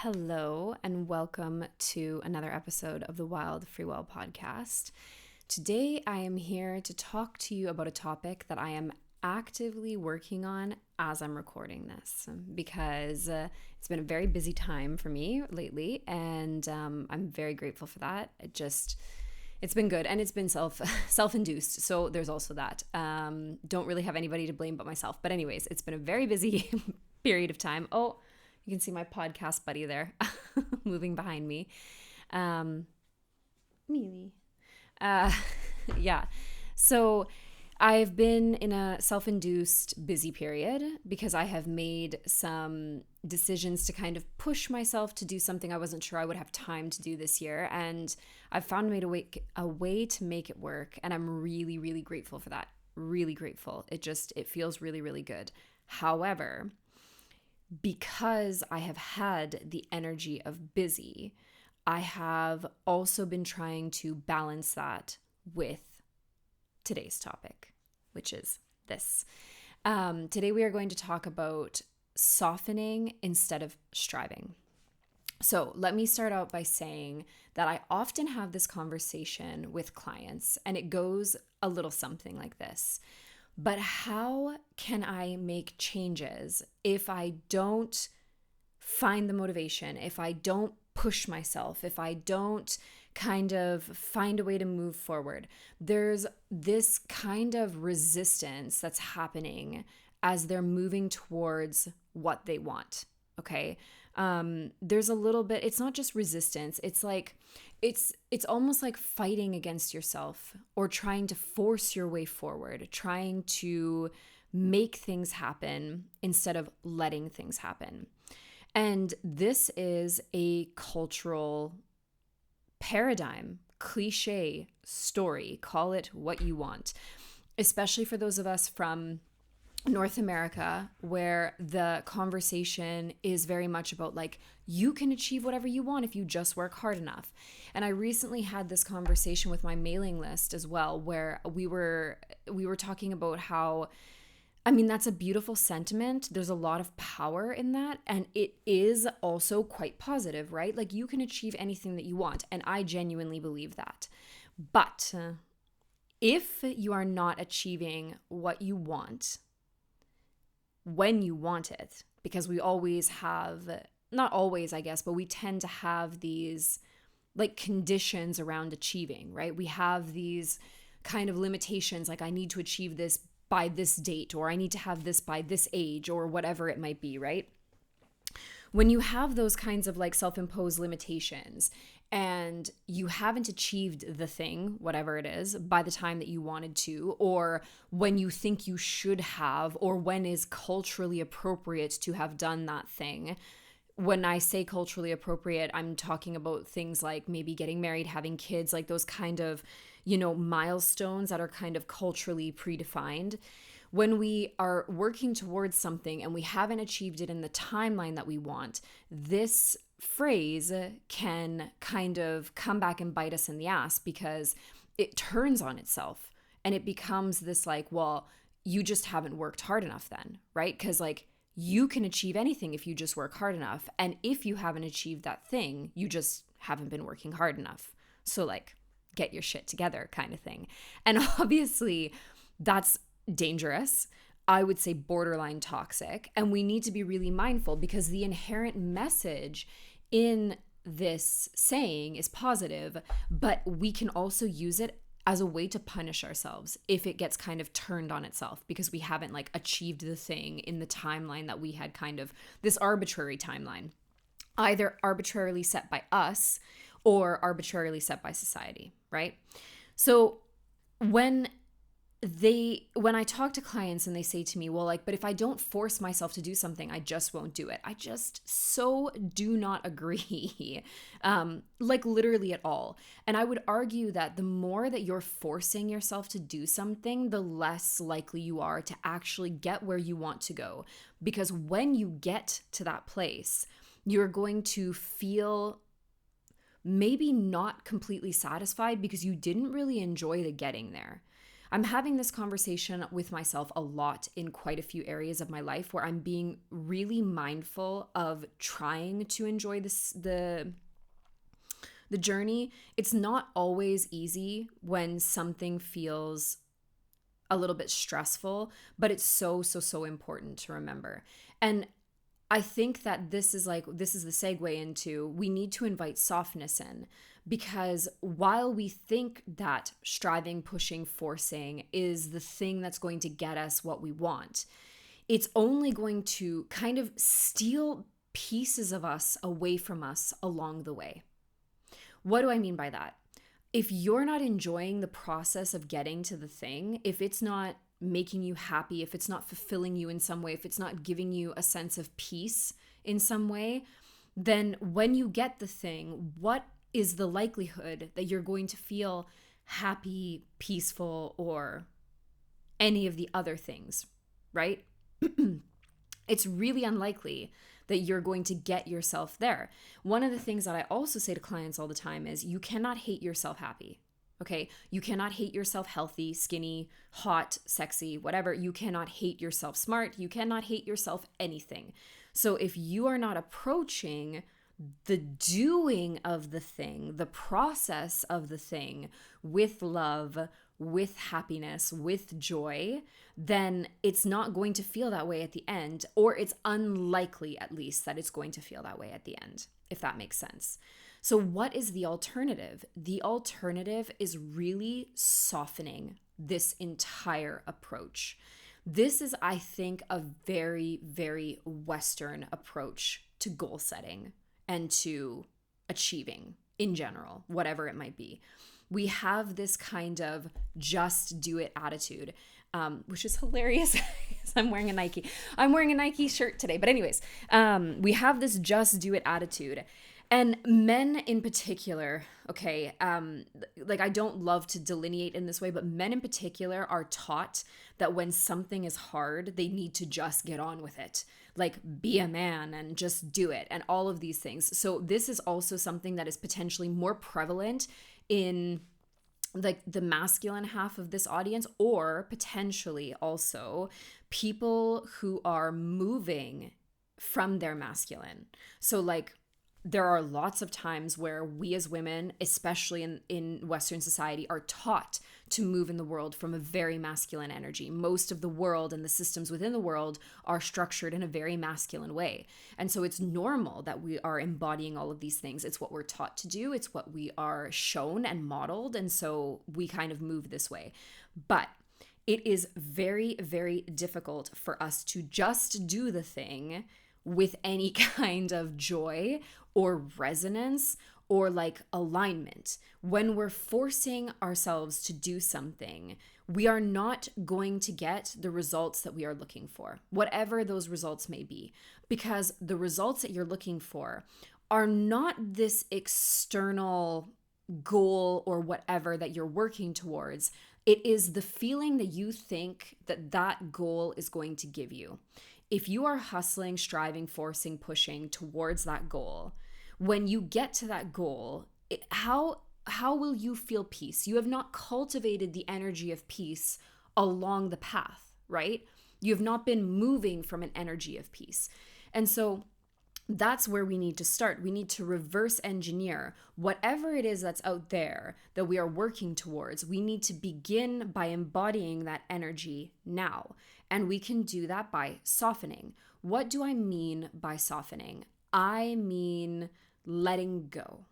Hello, and welcome to another episode of the Wild Free Well podcast. Today, I am here to talk to you about a topic that I am actively working on as I'm recording this because it's been a very busy time for me lately, and I'm very grateful for that. It's been good, and it's been self-induced, so there's also that. Don't really have anybody to blame but myself. But anyways, it's been a very busy period of time. Oh, you can see my podcast buddy there moving behind me. Mealy. Yeah. So I've been in a self-induced busy period because I have made some decisions to kind of push myself to do something I wasn't sure I would have time to do this year. And I've found a way to make it work. And I'm really, really grateful for that. Really grateful. It feels really, really good. However, because I have had the energy of busy, I have also been trying to balance that with today's topic, which is this. Today we are going to talk about softening instead of striving. So let me start out by saying that I often have this conversation with clients, and it goes a little something like this. But how can I make changes if I don't find the motivation, if I don't push myself, if I don't kind of find a way to move forward? There's this kind of resistance that's happening as they're moving towards what they want, okay? There's a little bit, it's not just resistance, it's like, it's almost like fighting against yourself or trying to force your way forward, trying to make things happen instead of letting things happen. And this is a cultural paradigm, cliche story, call it what you want, especially for those of us from North America, where the conversation is very much about like, you can achieve whatever you want if you just work hard enough. And I recently had this conversation with my mailing list as well, where we were talking about how, I mean, that's a beautiful sentiment. There's a lot of power in that. And it is also quite positive, right? Like, you can achieve anything that you want. And I genuinely believe that. But if you are not achieving what you want when you want it, because we always have, not always, I guess, but we tend to have these like conditions around achieving, right? We have these kind of limitations, like I need to achieve this by this date, or I need to have this by this age, or whatever it might be, right? When you have those kinds of like self-imposed limitations and you haven't achieved the thing, whatever it is, by the time that you wanted to, or when you think you should have, or when is culturally appropriate to have done that thing. When I say culturally appropriate, I'm talking about things like maybe getting married, having kids, like those kind of, milestones that are kind of culturally predefined. When we are working towards something and we haven't achieved it in the timeline that we want, this phrase can kind of come back and bite us in the ass because it turns on itself and it becomes this like, well, you just haven't worked hard enough then, right? Because like, you can achieve anything if you just work hard enough. And if you haven't achieved that thing, you just haven't been working hard enough. So like, get your shit together kind of thing. And obviously that's dangerous. I would say borderline toxic. And we need to be really mindful because the inherent message in this saying is positive, but we can also use it as a way to punish ourselves if it gets kind of turned on itself because we haven't like achieved the thing in the timeline that we had, kind of this arbitrary timeline, either arbitrarily set by us or arbitrarily set by society, right? So when I talk to clients and they say to me, well, like, but if I don't force myself to do something, I just won't do it. I just so do not agree, like literally at all. And I would argue that the more that you're forcing yourself to do something, the less likely you are to actually get where you want to go. Because when you get to that place, you're going to feel maybe not completely satisfied because you didn't really enjoy the getting there. I'm having this conversation with myself a lot in quite a few areas of my life where I'm being really mindful of trying to enjoy the journey. It's not always easy when something feels a little bit stressful, but it's so important to remember. And I think that this is the segue into, we need to invite softness in, because while we think that striving, pushing, forcing is the thing that's going to get us what we want, it's only going to kind of steal pieces of us away from us along the way. What do I mean by that? If you're not enjoying the process of getting to the thing, if it's not making you happy, if it's not fulfilling you in some way, if it's not giving you a sense of peace in some way, then when you get the thing, what is the likelihood that you're going to feel happy, peaceful, or any of the other things, right? It's really unlikely that you're going to get yourself there. One of the things that I also say to clients all the time is, you cannot hate yourself happy. Okay? You cannot hate yourself healthy, skinny, hot, sexy, whatever. You cannot hate yourself smart. You cannot hate yourself anything. So if you are not approaching the doing of the thing, the process of the thing with love, with happiness, with joy, then it's not going to feel that way at the end, or it's unlikely at least that it's going to feel that way at the end, if that makes sense. So what is the alternative? The alternative is really softening this entire approach. This is, I think, a very, very Western approach to goal setting and to achieving in general, whatever it might be. We have this kind of just do it attitude, which is hilarious. I'm wearing a Nike shirt today. But anyways, we have this just do it attitude. And men in particular, okay, I don't love to delineate in this way, but men in particular are taught that when something is hard, they need to just get on with it. Like, be a man and just do it, and all of these things. So this is also something that is potentially more prevalent in like the masculine half of this audience, or potentially also people who are moving from their masculine. So like, there are lots of times where we as women, especially in Western society, are taught to move in the world from a very masculine energy. Most of the world and the systems within the world are structured in a very masculine way. And so it's normal that we are embodying all of these things. It's what we're taught to do. It's what we are shown and modeled. And so we kind of move this way. But it is very, very difficult for us to just do the thing with any kind of joy or resonance or like alignment. When we're forcing ourselves to do something, we are not going to get the results that we are looking for, whatever those results may be, because the results that you're looking for are not this external goal or whatever that you're working towards. It is the feeling that you think that that goal is going to give you. If you are hustling, striving, forcing, pushing towards that goal, when you get to that goal, how will you feel peace? You have not cultivated the energy of peace along the path, right? You have not been moving from an energy of peace. And so that's where we need to start. We need to reverse engineer whatever it is that's out there that we are working towards. We need to begin by embodying that energy now. And we can do that by softening. What do I mean by softening? I mean letting go.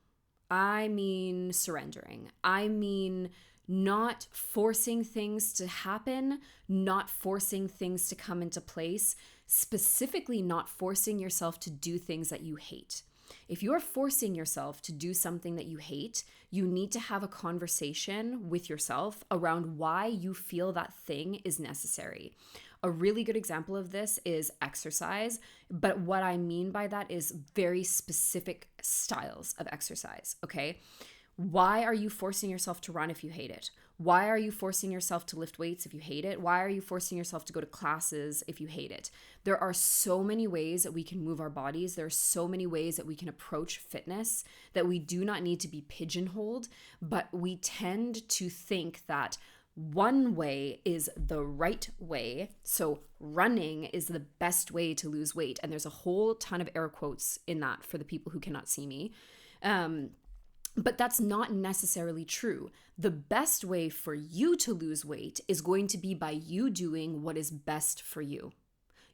I mean surrendering. I mean not forcing things to happen, not forcing things to come into place, specifically not forcing yourself to do things that you hate. If you're forcing yourself to do something that you hate, you need to have a conversation with yourself around why you feel that thing is necessary. A really good example of this is exercise, but what I mean by that is very specific styles of exercise, okay? Why are you forcing yourself to run if you hate it? Why are you forcing yourself to lift weights if you hate it? Why are you forcing yourself to go to classes if you hate it? There are so many ways that we can move our bodies. There are so many ways that we can approach fitness that we do not need to be pigeonholed, but we tend to think that one way is the right way. So running is the best way to lose weight. And there's a whole ton of air quotes in that for the people who cannot see me. But that's not necessarily true. The best way for you to lose weight is going to be by you doing what is best for you.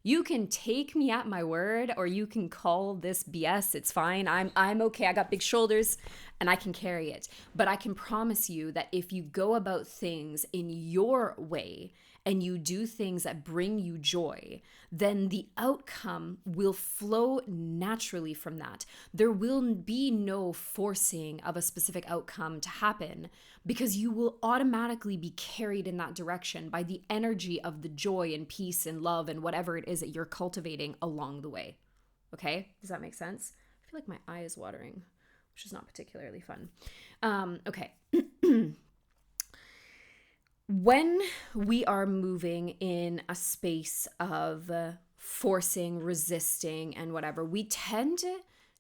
You can take me at my word, or you can call this BS. It's fine. I'm okay. I got big shoulders and I can carry it. But I can promise you that if you go about things in your way and you do things that bring you joy, then the outcome will flow naturally from that. There will be no forcing of a specific outcome to happen, because you will automatically be carried in that direction by the energy of the joy and peace and love and whatever it is that you're cultivating along the way. Okay? Does that make sense? I feel like my eye is watering, which is not particularly fun. Okay. When we are moving in a space of forcing, resisting, and whatever, we tend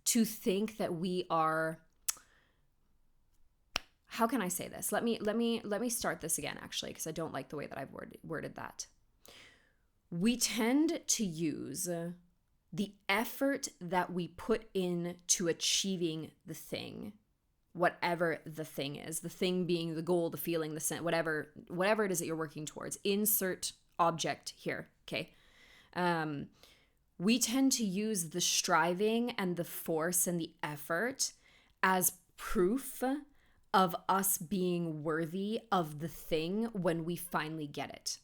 to think that we are, how can I say this? Let me start this again, actually, because I don't like the way that I've worded that. We tend to use the effort that we put in to achieving the thing, whatever the thing is, the thing being the goal, the feeling, the sense, whatever it is that you're working towards. Insert object here, okay? We tend to use the striving and the force and the effort as proof of us being worthy of the thing when we finally get it.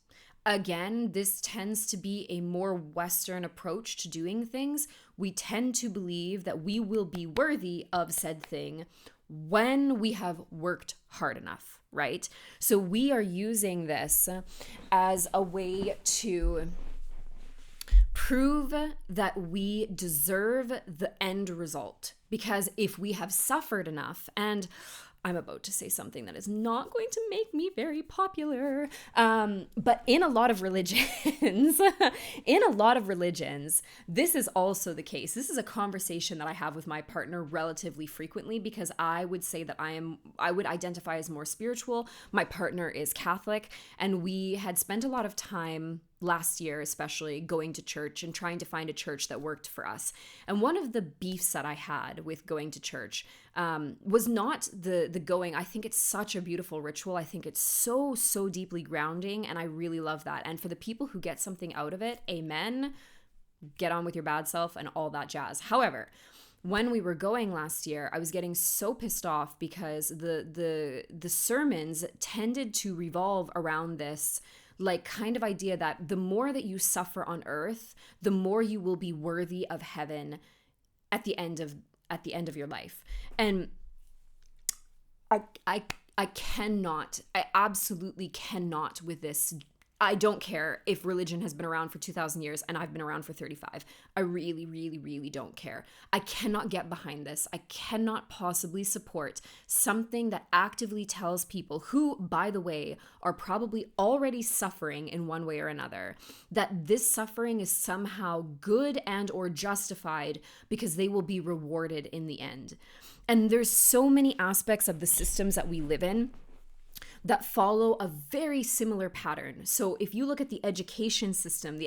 Again, this tends to be a more Western approach to doing things. We tend to believe that we will be worthy of said thing when we have worked hard enough, right? So we are using this as a way to prove that we deserve the end result. Because if we have suffered enough, and I'm about to say something that is not going to make me very popular. But in a lot of religions, this is also the case. This is a conversation that I have with my partner relatively frequently, because I would say that I would identify as more spiritual. My partner is Catholic, and we had spent a lot of time last year, especially, going to church and trying to find a church that worked for us. And one of the beefs that I had with going to church was not the going. I think it's such a beautiful ritual. I think it's so deeply grounding, and I really love that. And for the people who get something out of it, amen. Get on with your bad self and all that jazz. However, when we were going last year, I was getting so pissed off because the sermons tended to revolve around this like kind of idea that the more that you suffer on earth, the more you will be worthy of heaven at the end of your life. And I absolutely cannot with this. I don't care if religion has been around for 2,000 years and I've been around for 35. I really don't care. I cannot get behind this. I cannot possibly support something that actively tells people who, by the way, are probably already suffering in one way or another, that this suffering is somehow good and or justified because they will be rewarded in the end. And there's so many aspects of the systems that we live in that follow a very similar pattern. So if you look at the education system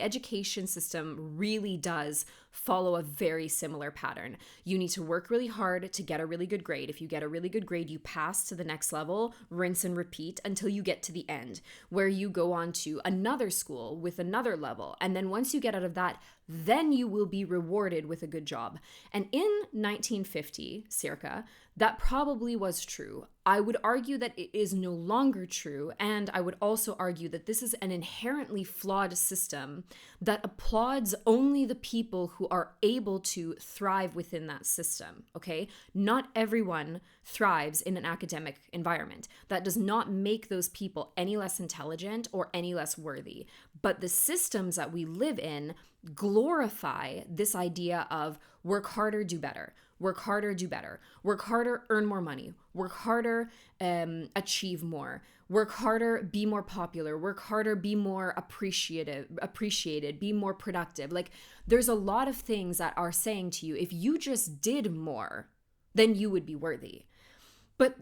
really does follow a very similar pattern. You need to work really hard to get a really good grade. If you get a really good grade, you pass to the next level, rinse and repeat until you get to the end, where you go on to another school with another level. And then once you get out of that, then you will be rewarded with a good job. And in 1950, circa, that probably was true. I would argue that it is no longer true, and I would also argue that this is an inherently flawed system that applauds only the people who are able to thrive within that system, okay? Not everyone thrives in an academic environment. That does not make those people any less intelligent or any less worthy. But the systems that we live in glorify this idea of work harder, do better. Work harder, do better. Work harder, earn more money. Work harder, achieve more. Work harder, be more popular. Work harder, be more appreciated, be more productive. Like, there's a lot of things that are saying to you, if you just did more, then you would be worthy. But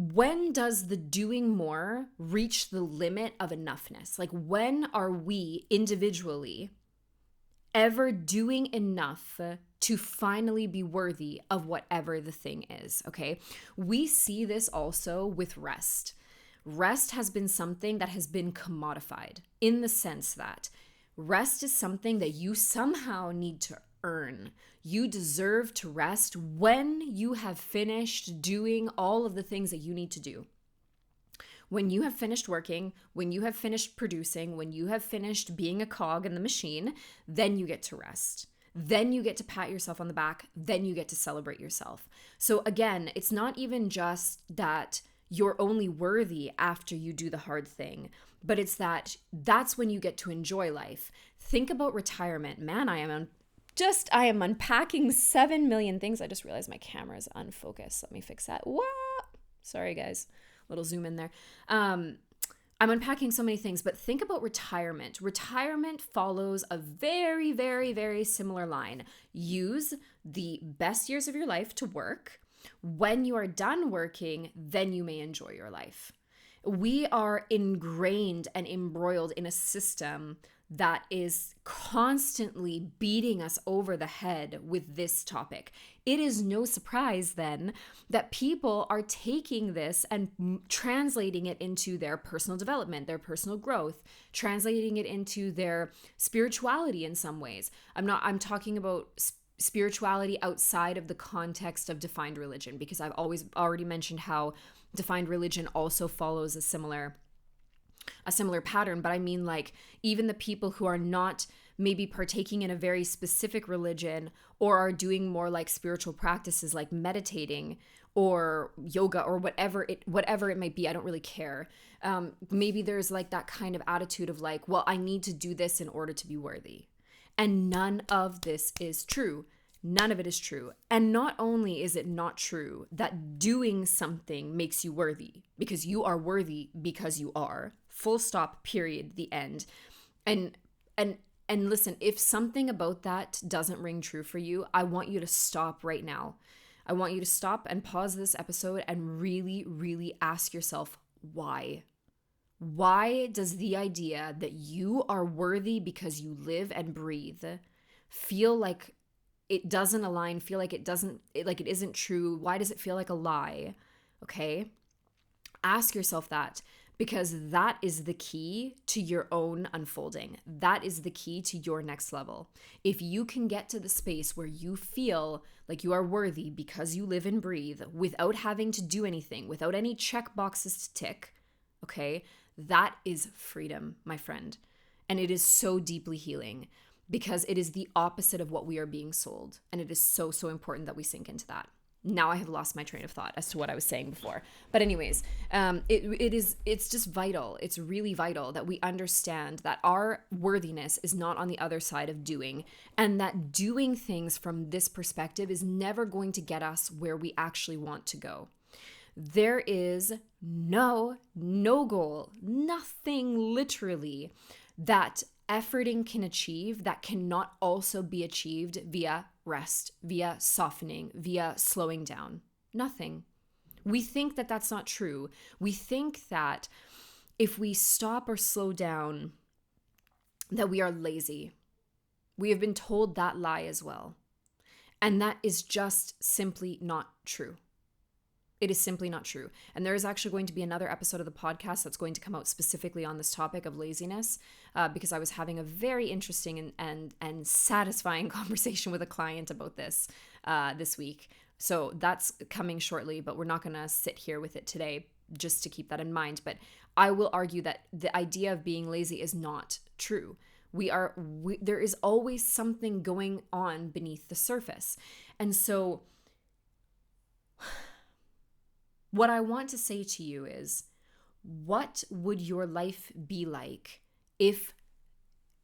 when does the doing more reach the limit of enoughness? Like, when are we individually ever doing enough to finally be worthy of whatever the thing is? Okay. We see this also with rest. Rest has been something that has been commodified in the sense that rest is something that you somehow need to earn. You deserve to rest when you have finished doing all of the things that you need to do. When you have finished working, when you have finished producing, when you have finished being a cog in the machine, then you get to rest. Then you get to pat yourself on the back. Then you get to celebrate yourself. So again, it's not even just that you're only worthy after you do the hard thing, but it's that's when you get to enjoy life. Think about retirement. Man, I am unpacking 7 million things. I just realized my camera is unfocused. Let me fix that. What? Sorry, guys. Little zoom in there. I'm unpacking so many things, but think about retirement. Retirement follows a very, very, very similar line. Use the best years of your life to work. When you are done working, then you may enjoy your life. We are ingrained and embroiled in a system that is constantly beating us over the head with this topic. It is no surprise then that people are taking this and translating it into their personal development, their personal growth, translating it into their spirituality in some ways. I'm talking about spirituality outside of the context of defined religion, because I've already mentioned how defined religion also follows a similar pattern. But I mean, like, even the people who are not maybe partaking in a very specific religion or are doing more like spiritual practices like meditating or yoga or whatever it might be, I don't really care. Maybe there's like that kind of attitude of like, well, I need to do this in order to be worthy. And none of this is true. None of it is true. And not only is it not true that doing something makes you worthy, because you are worthy because you are. Full stop, period, the end. And listen, if something about that doesn't ring true for you, I want you to stop right now. I want you to stop and pause this episode and really, really ask yourself, why? Why does the idea that you are worthy because you live and breathe feel like it doesn't align, feel like it isn't true? Why does it feel like a lie? Okay? Ask yourself that, because that is the key to your own unfolding. That is the key to your next level. If you can get to the space where you feel like you are worthy because you live and breathe without having to do anything, without any check boxes to tick, okay? That is freedom, my friend. And it is so deeply healing, because it is the opposite of what we are being sold. And it is so, so important that we sink into that. Now I have lost my train of thought as to what I was saying before. But anyways, it's just vital. It's really vital that we understand that our worthiness is not on the other side of doing, and that doing things from this perspective is never going to get us where we actually want to go. There is no goal, nothing literally that efforting can achieve that cannot also be achieved via rest, via softening, via slowing down. Nothing. We think that that's not true. We think that if we stop or slow down, that we are lazy. We have been told that lie as well. And that is just simply not true. It is simply not true. And there is actually going to be another episode of the podcast that's going to come out specifically on this topic of laziness, because I was having a very interesting and satisfying conversation with a client about this week. So that's coming shortly, but we're not going to sit here with it today, just to keep that in mind. But I will argue that the idea of being lazy is not true. There is always something going on beneath the surface. And so what I want to say to you is, what would your life be like if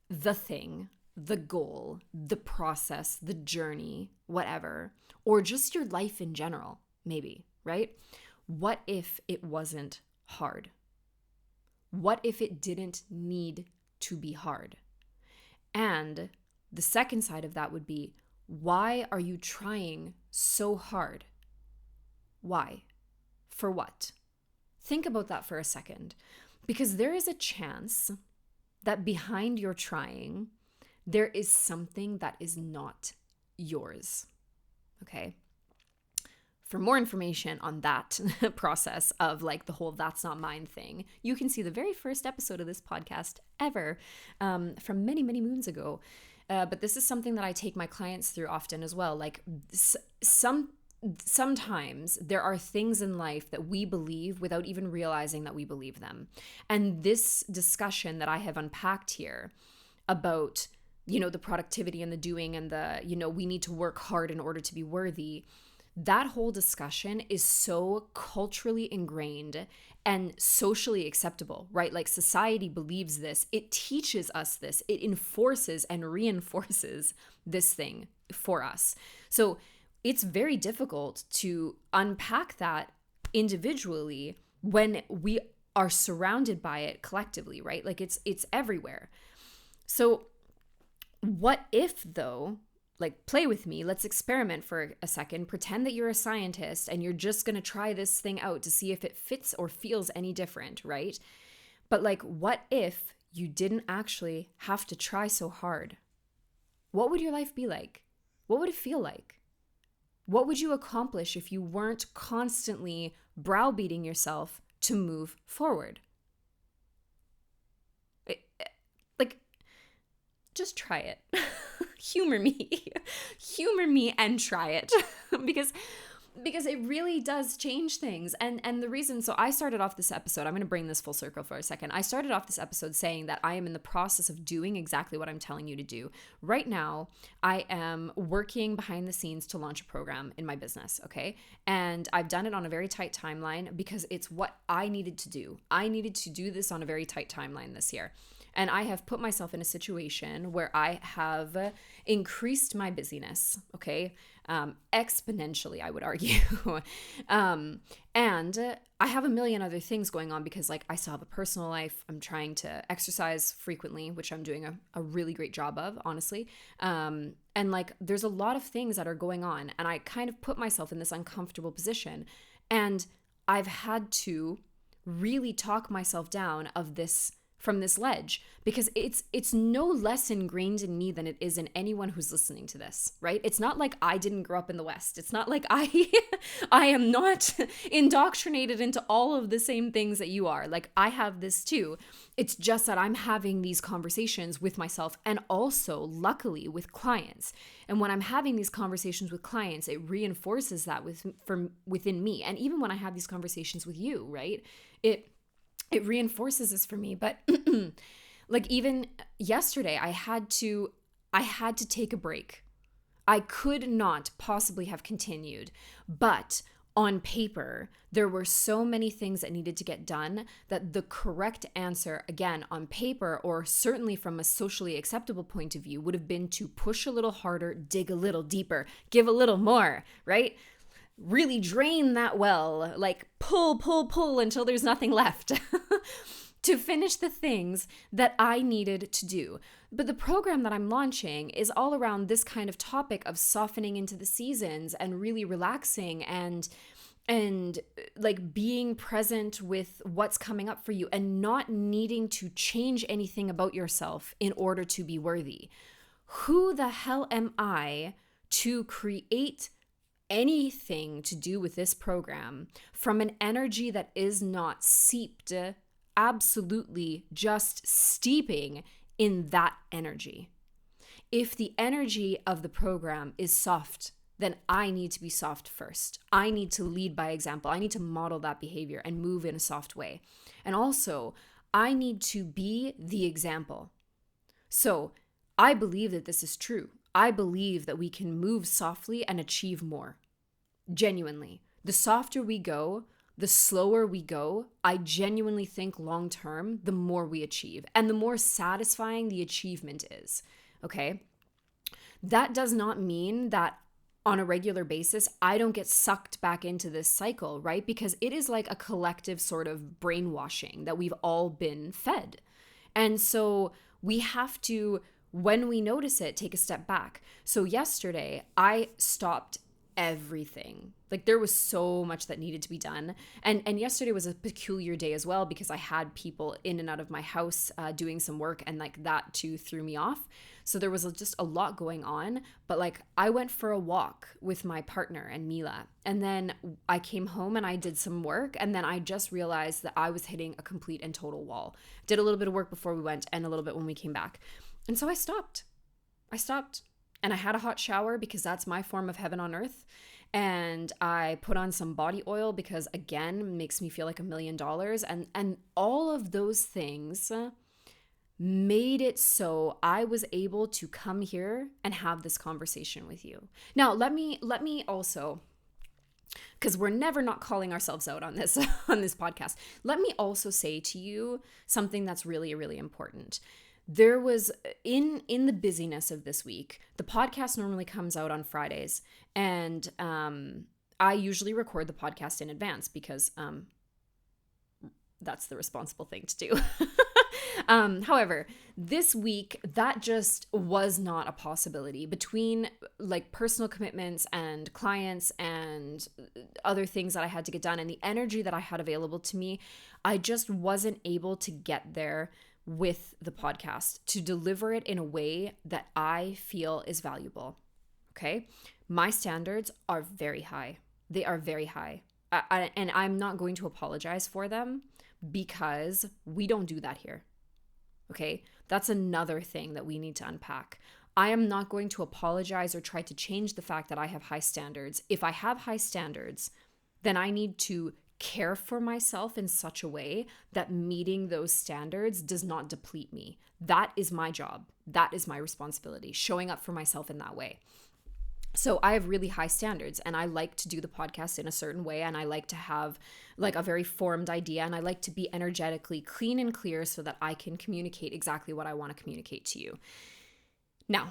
the thing, the goal, the process, the journey, whatever, or just your life in general, maybe, right? What if it wasn't hard? What if it didn't need to be hard? And the second side of that would be, why are you trying so hard? Why? For what? Think about that for a second, because there is a chance that behind your trying, there is something that is not yours. Okay. For more information on that process of like the whole "that's not mine" thing, you can see the very first episode of this podcast ever, from many, many moons ago. But this is something that I take my clients through often as well. Like sometimes there are things in life that we believe without even realizing that we believe them. And this discussion that I have unpacked here about, the productivity and the doing and the, we need to work hard in order to be worthy, that whole discussion is so culturally ingrained and socially acceptable, right? Like society believes this. It teaches us this. It enforces and reinforces this thing for us. So it's very difficult to unpack that individually when we are surrounded by it collectively, right? Like it's everywhere. So what if though, like play with me, let's experiment for a second, pretend that you're a scientist and you're just going to try this thing out to see if it fits or feels any different, right? But like, what if you didn't actually have to try so hard? What would your life be like? What would it feel like? What would you accomplish if you weren't constantly browbeating yourself to move forward? Like, just try it. Humor me. Humor me and try it. because it really does change things. And the reason, so I started off this episode, I'm going to bring this full circle for a second. I started off this episode saying that I am in the process of doing exactly what I'm telling you to do. Right now, I am working behind the scenes to launch a program in my business, okay? And I've done it on a very tight timeline because it's what I needed to do. I needed to do this on a very tight timeline this year. And I have put myself in a situation where I have increased my busyness, okay? Exponentially, I would argue. And I have a million other things going on because like I still have a personal life. I'm trying to exercise frequently, which I'm doing a really great job of, honestly. And like there's a lot of things that are going on and I kind of put myself in this uncomfortable position. And I've had to really talk myself down from this ledge because it's no less ingrained in me than it is in anyone who's listening to this, right? It's not like I didn't grow up in the West. It's not like I am not indoctrinated into all of the same things that you are. Like I have this too. It's just that I'm having these conversations with myself and also luckily with clients. And when I'm having these conversations with clients, it reinforces that within me. And even when I have these conversations with you, right? It reinforces this for me. But like even yesterday, I had to take a break. I could not possibly have continued, but on paper, there were so many things that needed to get done that the correct answer, again, on paper, or certainly from a socially acceptable point of view, would have been to push a little harder, dig a little deeper, give a little more, right? Really drain that well, like pull until there's nothing left to finish the things that I needed to do. But the program that I'm launching is all around this kind of topic of softening into the seasons and really relaxing and like being present with what's coming up for you and not needing to change anything about yourself in order to be worthy. Who the hell am I to create anything to do with this program from an energy that is not seeped, absolutely just steeping in that energy? If the energy of the program is soft, then I need to be soft first. I need to lead by example. I need to model that behavior and move in a soft way. And also, I need to be the example. So I believe that this is true. I believe that we can move softly and achieve more. Genuinely. The softer we go, the slower we go, I genuinely think long term, the more we achieve and the more satisfying the achievement is. Okay? That does not mean that on a regular basis, I don't get sucked back into this cycle, right? Because it is like a collective sort of brainwashing that we've all been fed. And so we have to, when we notice it, take a step back. So yesterday, I stopped everything. Like there was so much that needed to be done. And yesterday was a peculiar day as well because I had people in and out of my house doing some work, and like that too threw me off. So there was just a lot going on, but like I went for a walk with my partner and Mila, and then I came home and I did some work, and then I just realized that I was hitting a complete and total wall. Did a little bit of work before we went and a little bit when we came back. And so I stopped. And I had a hot shower because that's my form of heaven on earth. And I put on some body oil because, again, makes me feel like $1,000,000. And all of those things made it so I was able to come here and have this conversation with you. Now, let me also, because we're never not calling ourselves out on this on this podcast. Let me also say to you something that's really, really important. There was in the busyness of this week, the podcast normally comes out on Fridays, and I usually record the podcast in advance because that's the responsible thing to do. However, this week that just was not a possibility between like personal commitments and clients and other things that I had to get done and the energy that I had available to me. I just wasn't able to get there with the podcast to deliver it in a way that I feel is valuable. Okay. My standards are very high. They are very high. And I'm not going to apologize for them because we don't do that here. Okay. That's another thing that we need to unpack. I am not going to apologize or try to change the fact that I have high standards. If I have high standards, then I need to care for myself in such a way that meeting those standards does not deplete me. That is my job. That is my responsibility, showing up for myself in that way. So I have really high standards, and I like to do the podcast in a certain way, and I like to have like a very formed idea, and I like to be energetically clean and clear so that I can communicate exactly what I want to communicate to you. Now,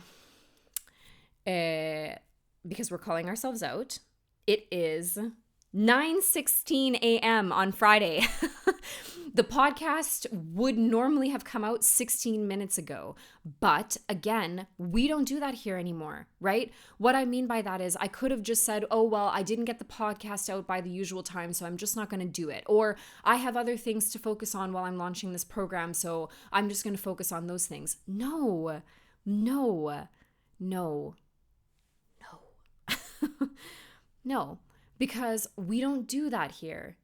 because we're calling ourselves out, it is 9:16 a.m. on Friday. The podcast would normally have come out 16 minutes ago. But again, we don't do that here anymore, right? What I mean by that is I could have just said, oh, well, I didn't get the podcast out by the usual time, so I'm just not going to do it. Or I have other things to focus on while I'm launching this program, so I'm just going to focus on those things. No. No. Because we don't do that here.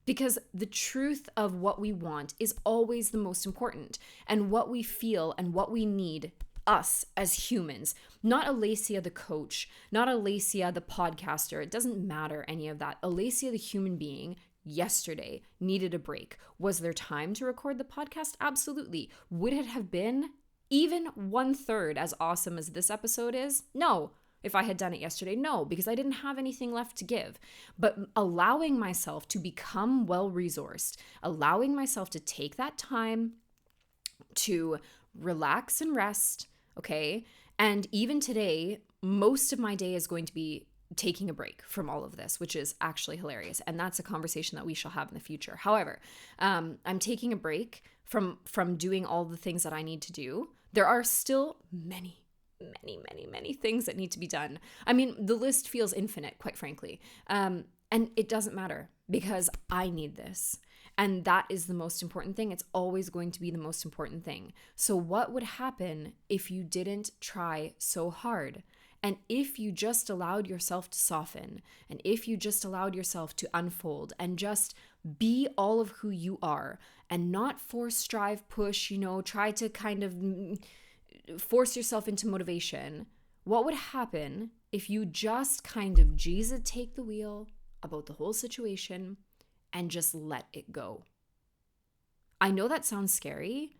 Because the truth of what we want is always the most important. And what we feel and what we need, us as humans, not Alacia the coach, not Alacia the podcaster. It doesn't matter any of that. Alacia the human being yesterday needed a break. Was there time to record the podcast? Absolutely. Would it have been even 1/3 as awesome as this episode is? No. If I had done it yesterday, no, because I didn't have anything left to give. But allowing myself to become well-resourced, allowing myself to take that time to relax and rest, okay? And even today, most of my day is going to be taking a break from all of this, which is actually hilarious. And that's a conversation that we shall have in the future. However, I'm taking a break from doing all the things that I need to do. There are still many things that need to be done. I mean, the list feels infinite, quite frankly. And it doesn't matter because I need this. And that is the most important thing. It's always going to be the most important thing. So what would happen if you didn't try so hard? And if you just allowed yourself to soften, and if you just allowed yourself to unfold and just be all of who you are and not force, strive, push, try to kind of force yourself into motivation, what would happen if you just kind of Jesus take the wheel about the whole situation and just let it go? I know that sounds scary,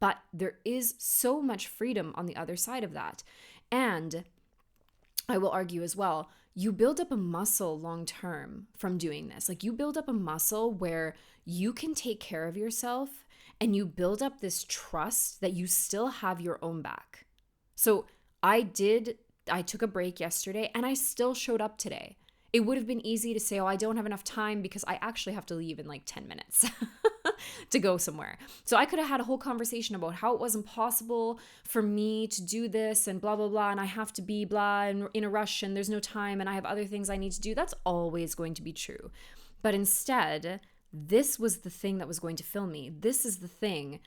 but there is so much freedom on the other side of that. And I will argue as well, you build up a muscle long term from doing this. Like you build up a muscle where you can take care of yourself and you build up this trust that you still have your own back. So I took a break yesterday and I still showed up today. It would have been easy to say, oh, I don't have enough time because I actually have to leave in like 10 minutes. to go somewhere. So I could have had a whole conversation about how it wasn't possible for me to do this and blah, blah, blah. And I have to be blah and in a rush and there's no time and I have other things I need to do. That's always going to be true. But instead, this was the thing that was going to fill me. This is the thing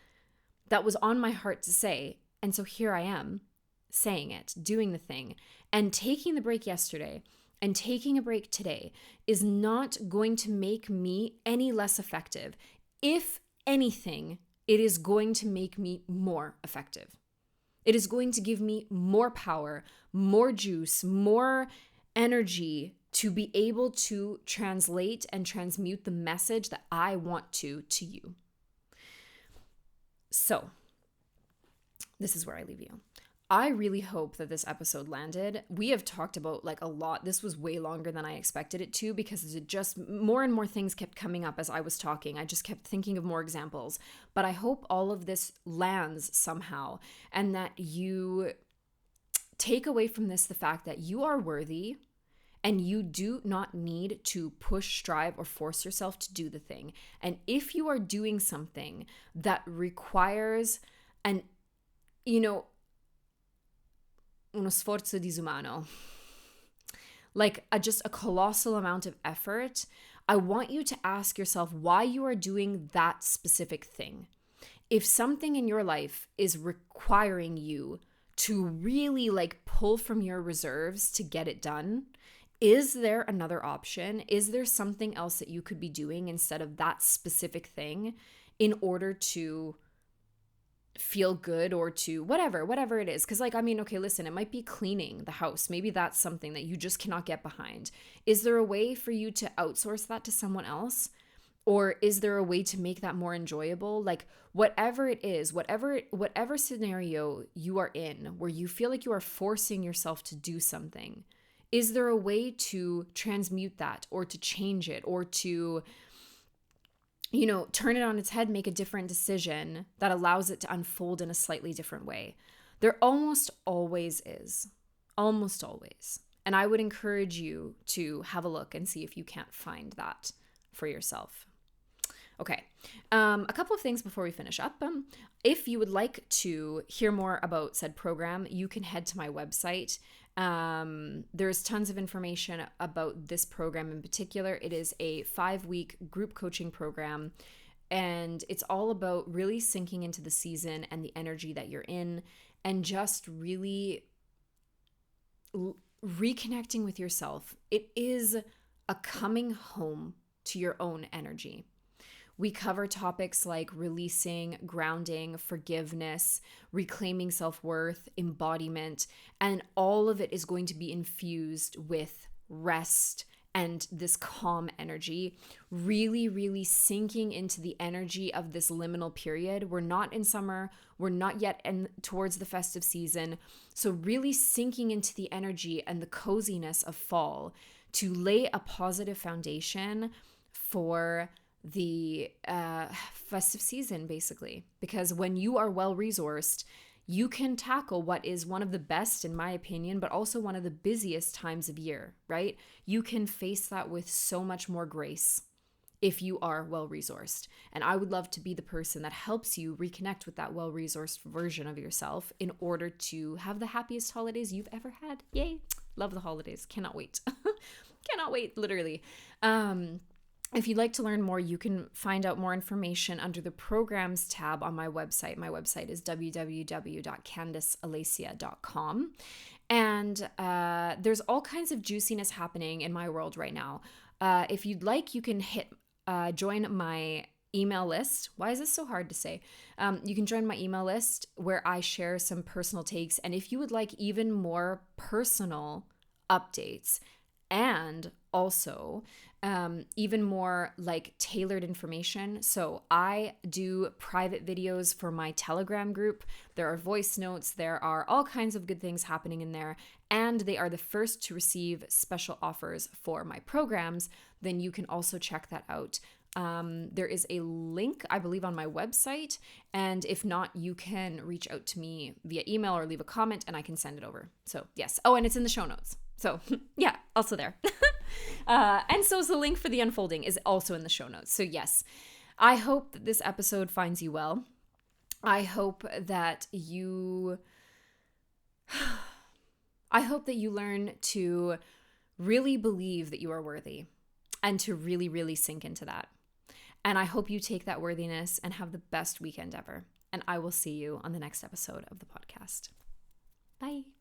that was on my heart to say. And so here I am saying it, doing the thing, and taking the break yesterday and taking a break today is not going to make me any less effective. If anything, it is going to make me more effective. It is going to give me more power, more juice, more energy to be able to translate and transmute the message that I want to you. So, this is where I leave you. I really hope that this episode landed. We have talked about like a lot. This was way longer than I expected it to because it just more and more things kept coming up as I was talking. I just kept thinking of more examples. But I hope all of this lands somehow and that you take away from this the fact that you are worthy and you do not need to push, strive, or force yourself to do the thing. And if you are doing something that requires uno sforzo disumano, like just a colossal amount of effort, I want you to ask yourself why you are doing that specific thing. If something in your life is requiring you to really like pull from your reserves to get it done, is there another option? Is there something else that you could be doing instead of that specific thing in order to feel good or to whatever it is? Because okay, listen, it might be cleaning the house. Maybe that's something that you just cannot get behind. Is there a way for you to outsource that to someone else? Or is there a way to make that more enjoyable? Like whatever it is, whatever scenario you are in where you feel like you are forcing yourself to do something, is there a way to transmute that or to change it or to turn it on its head, make a different decision that allows it to unfold in a slightly different way? There almost always is. Almost always. And I would encourage you to have a look and see if you can't find that for yourself. Okay, a couple of things before we finish up. If you would like to hear more about said program, you can head to my website. There's tons of information about this program in particular. It is a 5-week group coaching program, and it's all about really sinking into the season and the energy that you're in and just really reconnecting with yourself. It is a coming home to your own energy. We cover topics like releasing, grounding, forgiveness, reclaiming self-worth, embodiment, and all of it is going to be infused with rest and this calm energy, really, really sinking into the energy of this liminal period. We're not in summer. We're not yet towards the festive season. So really sinking into the energy and the coziness of fall to lay a positive foundation for the festive season, basically. Because when you are well-resourced, you can tackle what is one of the best, in my opinion, but also one of the busiest times of year, right? You can face that with so much more grace if you are well-resourced. And I would love to be the person that helps you reconnect with that well-resourced version of yourself in order to have the happiest holidays you've ever had. Yay. Love the holidays. Cannot wait. Cannot wait, literally. If you'd like to learn more, you can find out more information under the programs tab on my website. My website is www.candicealacia.com. And there's all kinds of juiciness happening in my world right now. If you'd like, you can join my email list. Why is this so hard to say? You can join my email list where I share some personal takes. And if you would like even more personal updates and also even more like tailored information. So I do private videos for my Telegram group. There are voice notes. There are all kinds of good things happening in there. And they are the first to receive special offers for my programs. Then you can also check that out. There is a link, I believe, on my website. And if not, you can reach out to me via email or leave a comment and I can send it over. So yes. Oh, and it's in the show notes. So yeah, also there. And so is the link for the unfolding is also in the show notes. So yes, I hope that this episode finds you well. I hope that you learn to really believe that you are worthy and to really, really sink into that. And I hope you take that worthiness and have the best weekend ever. And I will see you on the next episode of the podcast. Bye.